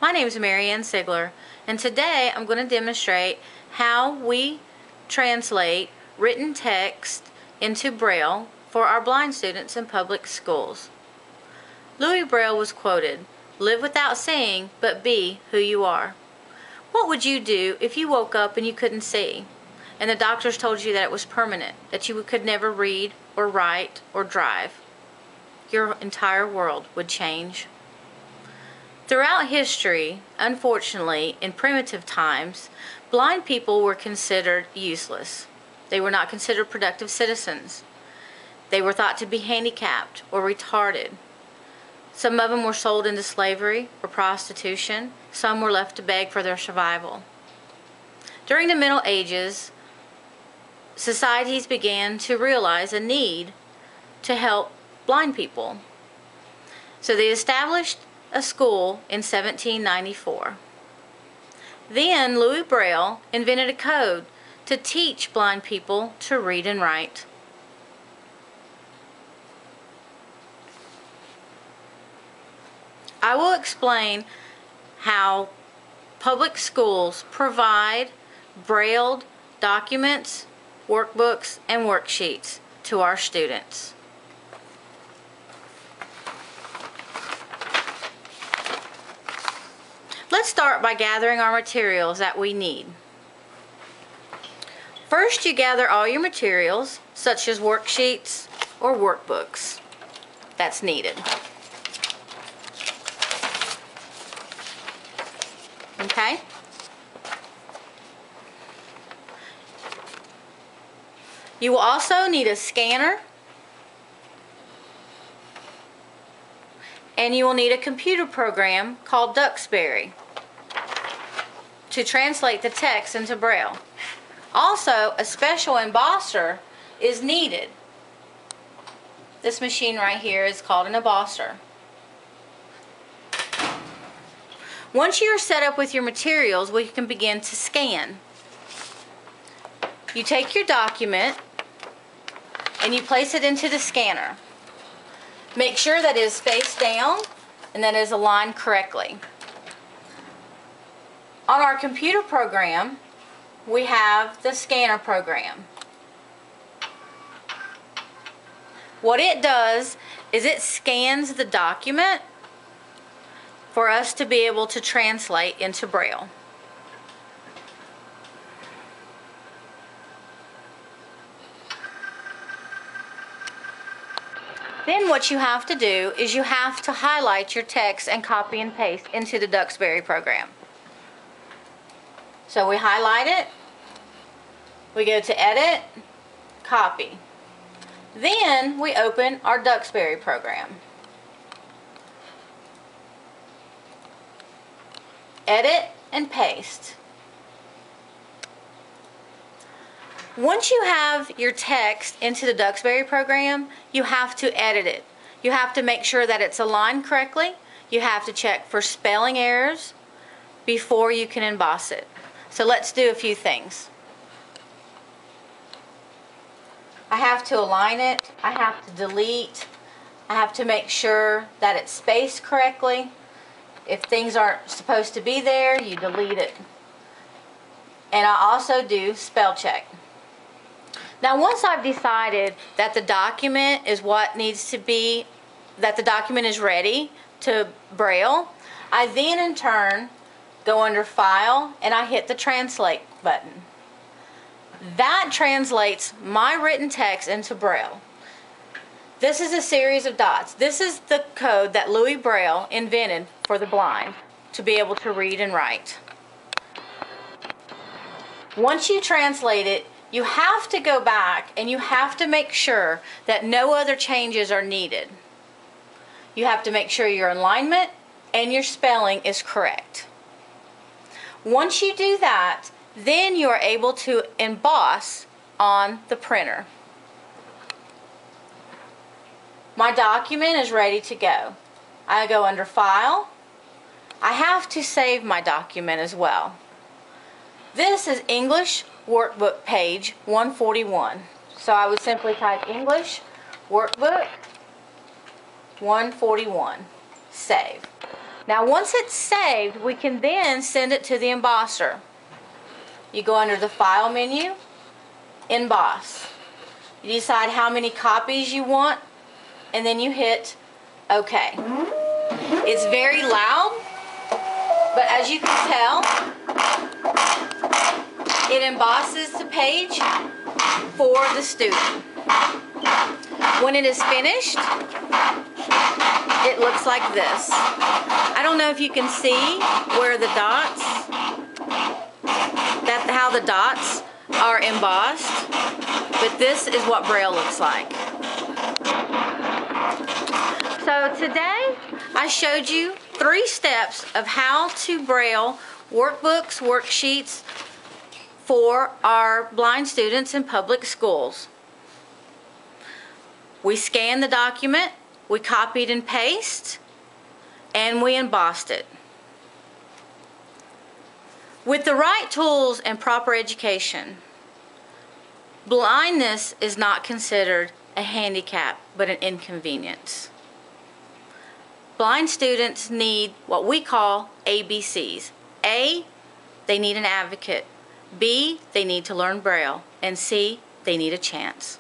My name is Mary Ann Sigler, and today I'm going to demonstrate how we translate written text into Braille for our blind students in public schools. Louis Braille was quoted, "Live without seeing, but be who you are." What would you do if you woke up and you couldn't see, and the doctors told you that it was permanent, that you could never read or write or drive? Your entire world would change. Throughout history, unfortunately, in primitive times, blind people were considered useless. They were not considered productive citizens. They were thought to be handicapped or retarded. Some of them were sold into slavery or prostitution. Some were left to beg for their survival. During the Middle Ages, societies began to realize a need to help blind people. So they established a school in 1794. Then Louis Braille invented a code to teach blind people to read and write. I will explain how public schools provide brailled documents, workbooks, and worksheets to our students. Let's start by gathering our materials that we need. First, you gather all your materials, such as worksheets or workbooks, that's needed. Okay? You will also need a scanner, and you will need a computer program called Duxbury to translate the text into Braille. Also, a special embosser is needed. This machine right here is called an embosser. Once you are set up with your materials, we can begin to scan. You take your document and you place it into the scanner. Make sure that it is face down and that it is aligned correctly. On our computer program, we have the scanner program. What it does is it scans the document for us to be able to translate into Braille. Then what you have to do is you have to highlight your text and copy and paste into the Duxbury program. So we highlight it, we go to Edit, Copy. Then we open our Duxbury program. Edit and paste. Once you have your text into the Duxbury program, you have to edit it. You have to make sure that it's aligned correctly. You have to check for spelling errors before you can emboss it. So let's do a few things. I have to align it. I have to delete. I have to make sure that it's spaced correctly. If things aren't supposed to be there, you delete it. And I also do spell check. Now, once I've decided that the document is what needs to be, that the document is ready to Braille, I then in turn go under File and I hit the Translate button. That translates my written text into Braille. This is a series of dots. This is the code that Louis Braille invented for the blind to be able to read and write. Once you translate it, you have to go back and you have to make sure that no other changes are needed. You have to make sure your alignment and your spelling is correct. Once you do that, then you are able to emboss on the printer. My document is ready to go. I go under File. I have to save my document as well. This is English Workbook page 141. So I would simply type English Workbook 141. Save. Now once it's saved, we can then send it to the embosser. You go under the File menu, Emboss. You decide how many copies you want, and then you hit OK. It's very loud, but as you can tell, it embosses the page for the student. When it is finished, it looks like this. I don't know if you can see where the dots, how the dots are embossed, but this is what Braille looks like. So today I showed you 3 steps of how to Braille workbooks, worksheets for our blind students in public schools. We scanned the document, we copied and pasted, and we embossed it. With the right tools and proper education, blindness is not considered a handicap, but an inconvenience. Blind students need what we call ABCs. A, they need an advocate. B, they need to learn Braille. And C, they need a chance.